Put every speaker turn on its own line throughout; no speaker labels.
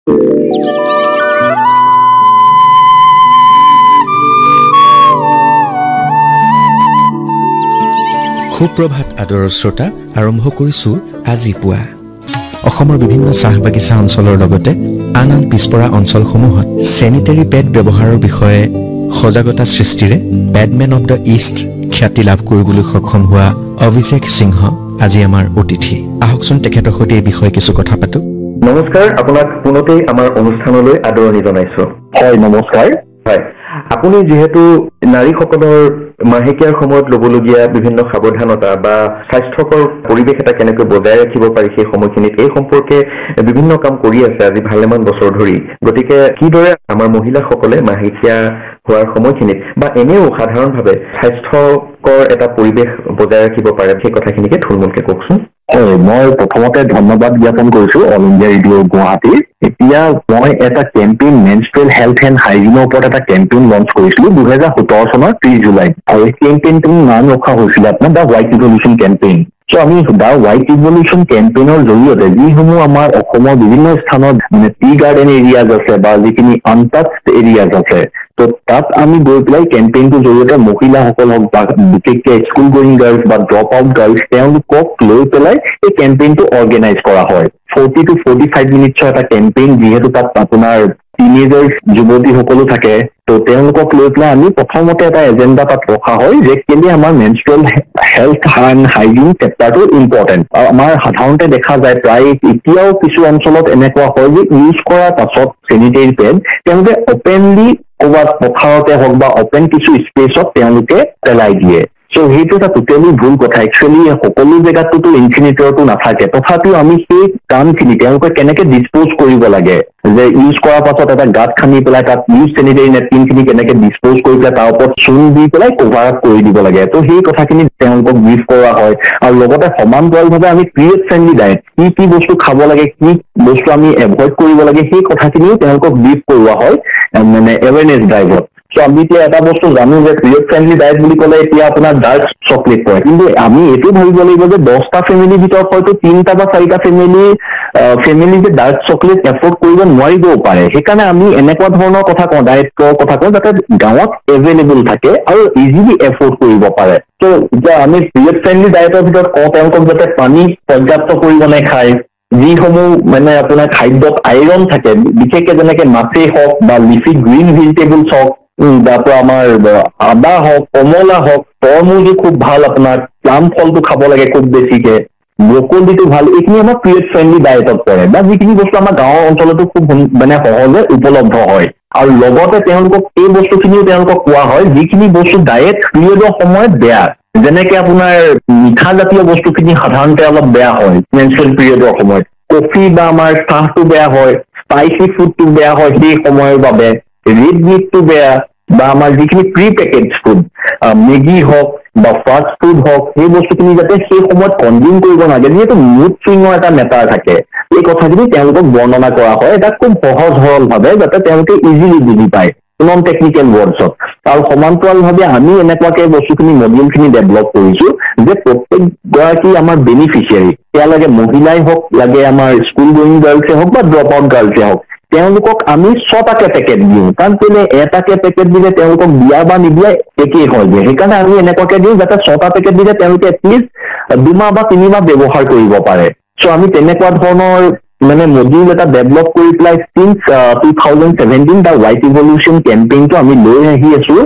সুপ্ৰভাত আদৰৰ শ্ৰোতা, আৰম্ভ কৰিছোঁ আজি পুৱা। অসমৰ বিভিন্ন চাহ বাগিচা অঞ্চলৰ লগতে আন আন পিছপৰা অঞ্চলসমূহত চেনিটেৰী পেড ব্যৱহাৰৰ বিষয়ে সজাগতা সৃষ্টিৰে পেডমেন অৱ দ্য ইষ্ট খ্যাতি লাভ কৰিবলৈ সক্ষম হোৱা অভিষেক সিংহ আজি আমাৰ অতিথি। আহকচোন তেখেতৰ সৈতে এই বিষয়ে কিছু কথা পাতোঁ।
নমস্কাৰ, আপোনাক পুনতেই আমাৰ অনুষ্ঠানলৈ আদৰণি জনাইছো।
হয়, নমস্কাৰ।
হয়, আপুনি যিহেতু নাৰীসকলৰ মাহেকীয়াৰ সময়ত ল'বলগীয়া বিভিন্ন সাৱধানতা বা স্বাস্থ্যকৰ পৰিৱেশ এটা কেনেকৈ বজাই ৰাখিব পাৰি সেই সময়খিনিত এই সম্পৰ্কে বিভিন্ন কাম কৰি আছে আজি ভালেমান বছৰ ধৰি। গতিকে কিদৰে আমাৰ মহিলাসকলে মাহেকীয়া হোৱাৰ সময়খিনিত বা এনেও সাধাৰণভাৱে স্বাস্থ্যকৰ এটা পৰিৱেশ বজাই ৰাখিব পাৰে সেই কথাখিনিকে থুলমূলকে কওকচোন।
হয়, মই প্ৰথমতে ধন্যবাদ জ্ঞাপন কৰিছো অল ইণ্ডিয়া ৰেডিঅ' গুৱাহাটীৰ। এতিয়া মই এটা কেম্পেইন মেনষ্ট্ৰুৱেল হেল্থ এণ্ড হাইজিনৰ ওপৰত এটা কেম্পেইন লঞ্চ কৰিছিলো 2017 চনৰ 30 জুলাইত। আৰু এই কেম্পেইনটোৰ নাম ৰখা হৈছিলে আপোনাৰ দ্য হোৱাইট ৰিভলিউচন কেম্পেইন। চ' আমি দ্য হোৱাইট ৰিভলিউচন কেম্পেইনৰ জৰিয়তে যিসমূহ আমাৰ অসমৰ বিভিন্ন স্থানত টি গাৰ্ডেন এৰিয়াজ আছে বা যিখিনি আনটাচড এৰিয়াজ আছে, তো তাত আমি গৈ পেলাই কেম্পেইনটোৰ জৰিয়তে মহিলাসকল হওক বা বিশেষকে স্কুল গোয়িং গাৰ্লছ বা ড্ৰপ আউট গাৰ্লছ তেওঁলোকক লৈ পেলাই এই কেম্পেইনটো অৰ্গেনাইজ কৰা হয়। 40 to 45 মিনিটছৰ এটা কেম্পেইন, যিহেতু তাত আপোনাৰ টিনেজাৰ্ছ যুৱতীসকলো থাকে, তো তেওঁলোকক লৈ পেলাই আমি প্ৰথমতে এটা এজেণ্ডা তাত ৰখা হয় যে কেলে আমাৰ মেনষ্ট্ৰুৱেল হেল্থ এণ্ড হাইজিন চেপ্টাৰটো ইম্পৰ্টেণ্ট। আমাৰ সাধাৰণতে দেখা যায় প্ৰায় এতিয়াও কিছু অঞ্চলত এনেকুৱা হয় যে ইউজ কৰাৰ পাছত চেনিটেৰী পেড তেওঁলোকে অপেনলি ক'ৰবাত পথাৰতে হওক বা অপেন কিছু স্পেচত তেওঁলোকে পেলাই দিয়ে। চ' সেইটো এটা টোটেলি ভুল কথা। একচুৱেলি সকলো জেগাততো ইনফিনিটৰটো নাথাকে, তথাপিও আমি সেই কামখিনি তেওঁলোকে কেনেকে ডিছপ'জ কৰিব লাগে, যে ইউজ কৰাৰ পাছত এটা গাঁত খান্দি পেলাই তাত ইউজ চেনিটেৰী নেপকিনখিনি কেনেকে ডিছপ'জ কৰি পেলাই তাৰ ওপৰত চূণ দি পেলাই কভাৰ আপ কৰি দিব লাগে। ত' সেই কথাখিনি তেওঁলোকক ব্ৰিফ কৰা হয়। আৰু লগতে সমান্তৰালভাৱে আমি পিৰিয়ড ফ্ৰেণ্ডলি ডায়েট, কি বস্তু খাব লাগে, কি বস্তু আমি এভইড কৰিব লাগে, সেই কথাখিনিও তেওঁলোকক ব্ৰিফ কৰোৱা হয় মানে এৱেৰনেছ ড্ৰাইভত। চ' আমি এতিয়া এটা বস্তু জানো যে পিৰিয়ড ফ্ৰেণ্ডলি ডায়েট বুলি ক'লে এতিয়া আপোনাৰ ডাৰ্ক চকলেট পৰে, কিন্তু আমি এইটো ভাবিব লাগিব যে 10টা ফেমিলিৰ ভিতৰত হয়তো 3টা বা 4টা ফেমিলি যে ডাৰ্ক চকলেট এফৰ্ড কৰিব নোৱাৰিবও পাৰে। সেইকাৰণে আমি এনেকুৱা ধৰণৰ কথা কওঁ, ডায়েটৰ কথা কওঁ যাতে গাঁৱত এভেইলেবল থাকে আৰু ইজিলি এফৰ্ড কৰিব পাৰে। ত' এতিয়া আমি পিৰিয়ড ফ্ৰেণ্ডলি ডায়েটৰ ভিতৰত কওঁ তেওঁলোকক যাতে পানী পৰ্যাপ্ত পৰিমাণে খায়, যিসমূহ মানে আপোনাৰ খাদ্যত আইৰণ থাকে, বিশেষকে যেনেকে মাছেই হওক বা লিফি গ্ৰীণ ভেজিটেবলছ হওক, তাৰ পৰা আমাৰ আদা হওক, কমলা হওক, তৰমুজো খুব ভাল, আপোনাৰ প্লাম ফলটো খাব লাগে খুব বেছিকে, ব্ৰকলিটো ভাল। এইখিনি আমাৰ পিৰিয়ড ফ্ৰেণ্ডলি ডায়েটত পৰে বা যিখিনি বস্তু আমাৰ গাঁৱৰ অঞ্চলতো খুব মানে সহজে উপলব্ধ হয়। আৰু লগতে তেওঁলোকক এই বস্তুখিনিও তেওঁলোকক কোৱা হয় যিখিনি বস্তু ডায়েট পিৰিয়ডৰ সময়ত বেয়া, যেনেকে আপোনাৰ মিঠা জাতীয় বস্তুখিনি সাধাৰণতে অলপ বেয়া হয় মেনষ্ট্ৰুৱেল পিৰিয়ডৰ সময়ত, কফি বা আমাৰ চাহটো বেয়া হয়, স্পাইচি ফুডটো বেয়া হয় সেই সময়ৰ বাবে, ৰেড মিটটো বেয়া, বা আমাৰ যিখিনি প্ৰি পেকেজ ফুড মেগী হওক বা ফাষ্ট ফুড হওক, সেই বস্তুখিনি যাতে সেই সময়ত কনজিউম কৰিব নালাগে, যিহেতু মুড চুইঙৰ এটা মেটাৰ থাকে। এই কথাখিনি তেওঁলোকক বৰ্ণনা কৰা হয় এটা খুব সহজ সৰল ভাৱে, যাতে তেওঁলোকে ইজিলি বুজি পায় নন টেকনিকেল ৱৰ্ডছত। আৰু সমান্তৰালভাৱে আমি এনেকুৱাকে বস্তুখিনি মডিউলখিনি ডেভেলপ কৰিছো যে প্ৰত্যেকগৰাকী আমাৰ বেনিফিচিয়াৰী, সেয়া লাগে মহিলাই হওক, লাগে আমাৰ স্কুল গোয়িং গাৰ্লছে হওক বা ড্ৰপ আউট গাৰ্লছে হওক, তেওঁলোকক আমি 6টাকে পেকেট দিওঁ। কাৰণ কেলে এটাকে পেকেট দিলে তেওঁলোকক দিয়া বা নিদিয়া একেই হয় যে, সেইকাৰণে আমি এনেকুৱাকে দিওঁ যাতে 6টা পেকেট দিলে তেওঁলোকে এটলিষ্ট 2 মাহ বা 3 মাহ ব্যৱহাৰ কৰিব পাৰে। চ' আমি তেনেকুৱা ধৰণৰ মানে মডিউল এটা ডেভেলপ কৰি পেলাই সিন্স 2017 দ্য হোৱাইট ৰিভলিউচন কেম্পেইনটো আমি লৈ আহি আছো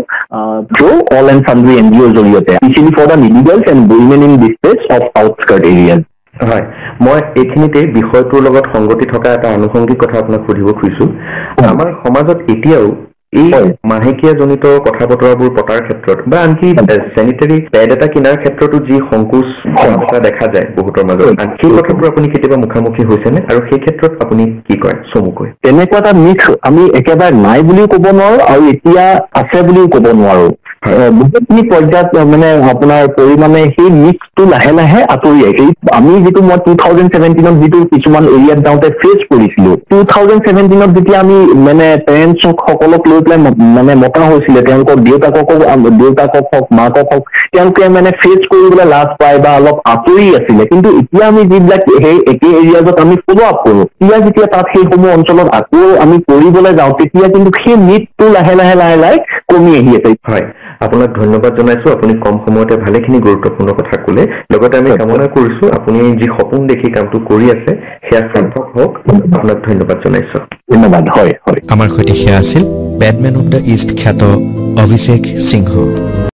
থ্ৰু অল এণ্ড সান্ড্ৰি NGOৰ জৰিয়তে, specially for the needy girls and women in distress of outskirt areas.
হয়, মই এইখিনিতে বিষয়টোৰ লগত সংগতি থকা এটা আনুষংগিক কথা আপোনাক সুধিব খুজিছো। আমাৰ সমাজত এতিয়াও এই মাহেকীয়াজনিত কথা বতৰাবোৰ পতাৰ ক্ষেত্ৰত বা আনকি চেনিটেৰী পেড এটা কিনাৰ ক্ষেত্ৰতো যি সংকোচ দেখা যায় বহুতৰ মাজত, সেই কথাবোৰ আপুনি কেতিয়াবা মুখামুখি হৈছেনে? আৰু সেই ক্ষেত্ৰত আপুনি কি কয় চমুকৈ?
তেনেকুৱা এটা মিক্স আমি একেবাৰে নাই বুলিও ক'ব নোৱাৰো আৰু এতিয়া আছে বুলিও ক'ব নোৱাৰো। বহুতখিনি পৰ্যায়ত মানে আপোনাৰ পৰিমাণে সেই মিক্সটো লাহে লাহে আঁতৰি আহিছে। আমি যিটো মই 2017ত যিটো কিছুমান এৰিয়াত যাওঁতে ফেচ কৰিছিলো, 2017ত যেতিয়া আমি মানে পেৰেণ্টছ সকলক লৈ পেলাই মানে মতা হৈছিলে, তেওঁলোকৰ দেউতাকক হওক মাকক হওক, তেওঁলোকে মানে ফেচ কৰিবলৈ লাজ পায় বা অলপ আঁতৰি আছিলে। কিন্তু এতিয়া আমি যিবিলাক সেই একে এৰিয়াজত আমি ফল' আপ কৰো, যেতিয়া তাত সেইসমূহ অঞ্চলত আকৌ আমি কৰিবলৈ যাওঁ, তেতিয়া কিন্তু সেই মিথটো লাহে লাহে কমি আহি আছে।
হয়, আপোনাক ধন্যবাদ জনাইছো। আপুনি কম সময়তে ভালেখিনি গুৰুত্বপূৰ্ণ কথা ক'লে। লগতে আমি কামনা কৰিছো আপুনি যি সপোন দেখি কামটো কৰি আছে সেয়া সাৰ্থক হওক। আপোনাক ধন্যবাদ জনাইছো।
ধন্যবাদ। হয় হয়,
আমাৰ সৈতে সেয়া আছিল বেডমেন অৱ দ্য ইষ্ট খ্যাত অভিষেক সিংহ।